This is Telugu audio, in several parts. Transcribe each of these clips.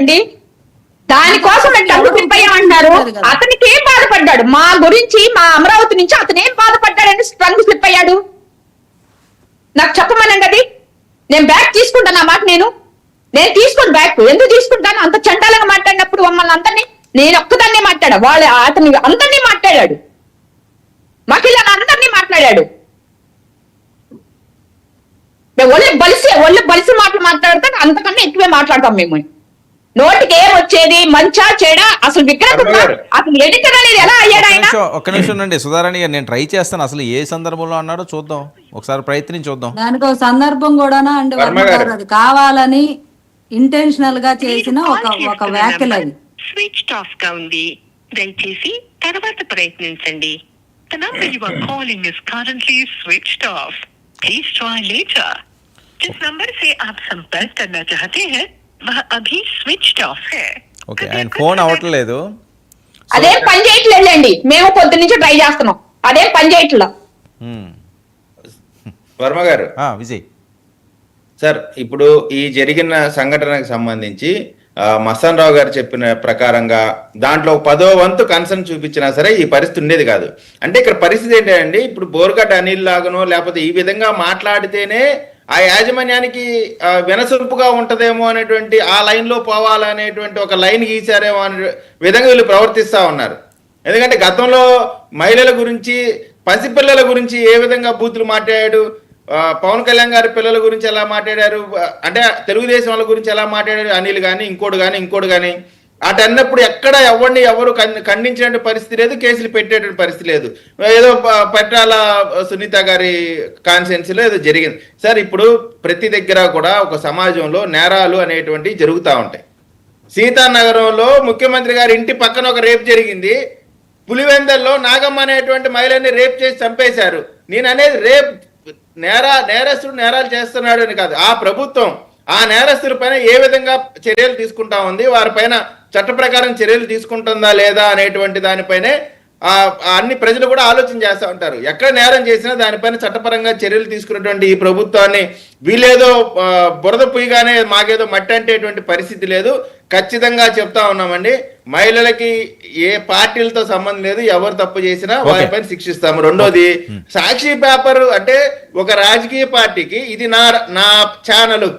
అండి దానికోసం టంగు స్లిప్ అతనికి ఏం బాధపడ్డాడు? మా గురించి మా అమరావతి నుంచి అతను ఏం బాధపడ్డాడని టంగు స్లిప్ అయ్యాడు? నాకు చెప్పమనండి. అది నేను బ్యాక్ తీసుకుంటాను. ఆ మాట నేను తీసుకోను బ్యాక్. ఎందుకు తీసుకుంటాను? అంత చండాలంగా మాట్లాడినప్పుడు మమ్మల్ని అందరినీ నేను ఒక్కదాన్నే మాట్లాడా, వాళ్ళు అతని అందరినీ మాట్లాడాడు, మహిళలు అందరినీ మాట్లాడాడు. ఒళ్ళు బలిసి మాటలు మాట్లాడతాం, అంతకన్నా ఎక్కువే మాట్లాడతాం మేము. నోటికి ఏం వచ్చేది? మంచా చెడా? అసలు విగ్రహం అసలు ఎడిటర్ అనేది ఎలా అయ్యాడు ఆయన? ఒక్క నిమిషం అండి సుధారాణి గారు, నేను ట్రై చేస్తాను. అసలు ఏ సందర్భంలో అన్నాడో చూద్దాం, ఒకసారి ప్రయత్నం చూద్దాం. దానికి ఒక సందర్భం కూడానా అండి? అది కావాలని ఇంటెన్షనల్ గా చేసిన ఒక వ్యాఖ్యలు అది. స్విచ్ ఆఫ్ గా ఉంది, దయచేసి తర్వాత ప్రయత్నించండి. The number you are calling is currently switched off. Please try later. जिस नंबर से आप संपर्क करना चाहते हैं वह अभी switched off है. ఓకే, ఆయన ఫోన్ అవట్లేదు. అదేం పని చేయట్లేదండి. మేము పొద్దు నుంచి ట్రై చేస్తున్నాం, అదేం పని చేయట్లా. వర్మ గారు, విజయ్ సార్, ఇప్పుడు ఈ జరిగిన సంఘటనకు సంబంధించి మస్తాన్ రావు గారు చెప్పిన ప్రకారంగా దాంట్లో 10వ వంతు కన్సర్న్ చూపించినా సరే ఈ పరిస్థితి ఉండేది కాదు. అంటే ఇక్కడ పరిస్థితి ఏంటంటే, ఇప్పుడు బోర్గడ్డ అనిల్ లాగానో లేకపోతే ఈ విధంగా మాట్లాడితేనే ఆ యాజమాన్యానికి వినసొంపుగా ఉంటదేమో అనేటువంటి ఆ లైన్లో పోవాలనేటువంటి ఒక లైన్ గీశారేమో అనే విధంగా వీళ్ళు ప్రవర్తిస్తూ ఉన్నారు. ఎందుకంటే గతంలో మహిళల గురించి, పసిపిల్లల గురించి ఏ విధంగా బూతులు మాట్లాడాడు, పవన్ కళ్యాణ్ గారి పిల్లల గురించి ఎలా మాట్లాడారు, అంటే తెలుగుదేశం వాళ్ళ గురించి ఎలా మాట్లాడారు అనిల్ కానీ ఇంకోటి కానీ అటన్నప్పుడు ఎక్కడ ఎవరు ఖండించేటువంటి పరిస్థితి లేదు, కేసులు పెట్టేటువంటి పరిస్థితి లేదు. ఏదో పట్టాల సునీత గారి కాన్స్టిట్యున్సీలో ఏదో జరిగింది. సార్, ఇప్పుడు ప్రతి దగ్గర కూడా ఒక సమాజంలో నేరాలు అనేటువంటివి జరుగుతూ ఉంటాయి. సీతానగరంలో ముఖ్యమంత్రి గారి ఇంటి పక్కన ఒక రేప్ జరిగింది. పులివెందల్లో నాగమ్మ అనేటువంటి మహిళని రేప్ చేసి చంపేశారు. నేను అనేది రేప్ నేరస్తుడు నేరాలు చేస్తున్నాడు అని కాదు. ఆ ప్రభుత్వం ఆ నేరస్తుల పైన ఏ విధంగా చర్యలు తీసుకుంటా ఉంది, వారిపైన చట్ట ప్రకారం చర్యలు తీసుకుంటుందా లేదా అనేటువంటి దానిపైనే అన్ని ప్రజలు కూడా ఆలోచన చేస్తూ ఉంటారు. ఎక్కడ నేరం చేసినా దానిపైన చట్టపరంగా చర్యలు తీసుకున్నటువంటి ఈ ప్రభుత్వాన్ని వీళ్ళేదో బురద పుయ్యగానే మాకేదో మట్టి అంటేటువంటి పరిస్థితి లేదు. ఖచ్చితంగా చెప్తా ఉన్నామండి, మహిళలకి ఏ పార్టీలతో సంబంధం లేదు, ఎవరు తప్పు చేసినా వారిపైన శిక్షిస్తాము. రెండోది, సాక్షి పేపర్ అంటే ఒక రాజకీయ పార్టీకి ఇది నా ఛానల్,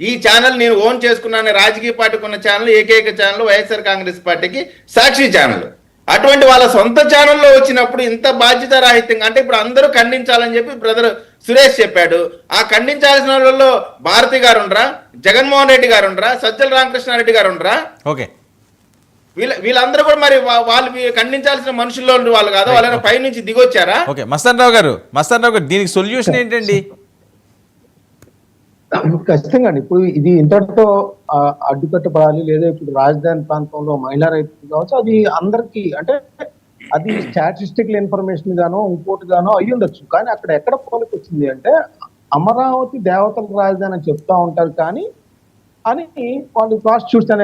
ఈ ఛానల్ నేను ఓన్ చేసుకున్నాను, రాజకీయ పార్టీకి ఉన్న ఛానల్ ఏకైక ఛానల్ వైఎస్ఆర్ కాంగ్రెస్ పార్టీకి సాక్షి ఛానల్. అటువంటి వాళ్ళ సొంత ఛానల్లో వచ్చినప్పుడు ఇంత బాధ్యత రాహిత్యంగా, అంటే ఇప్పుడు అందరూ ఖండించాలని చెప్పి బ్రదర్ సురేష్ చెప్పాడు. ఆ ఖండించాల్సిన వాళ్ళలో భారతి గారు ఉండరా, జగన్మోహన్ రెడ్డి గారు ఉండరా, సజ్జల రామకృష్ణారెడ్డి గారు ఉండరా? ఓకే, వీళ్ళందరూ కూడా మరి వాళ్ళు ఖండించాల్సిన మనుషుల్లో వాళ్ళు కాదు, వాళ్ళ పై నుంచి దిగొచ్చారా? ఓకే, మస్తాన్ రావు గారు దీనికి సొల్యూషన్ ఏంటండి? ఖచ్చితంగా అండి, ఇప్పుడు ఇది ఇంతటితో అడ్డుకట్టబడాలి, లేదా ఇప్పుడు రాజధాని ప్రాంతంలో మహిళా రైతులు కావచ్చు, అది అందరికి అంటే అది స్టాటిస్టికల్ ఇన్ఫర్మేషన్ గానో ఇంకోటి గానో అయ్యి ఉండొచ్చు. కానీ అక్కడ ఎక్కడ పోలికి వచ్చింది అంటే, అమరావతి దేవతల రాజధాని అని చెప్తా ఉంటారు కానీ అని వాళ్ళు ప్రాస్టిట్యూట్స్ అనే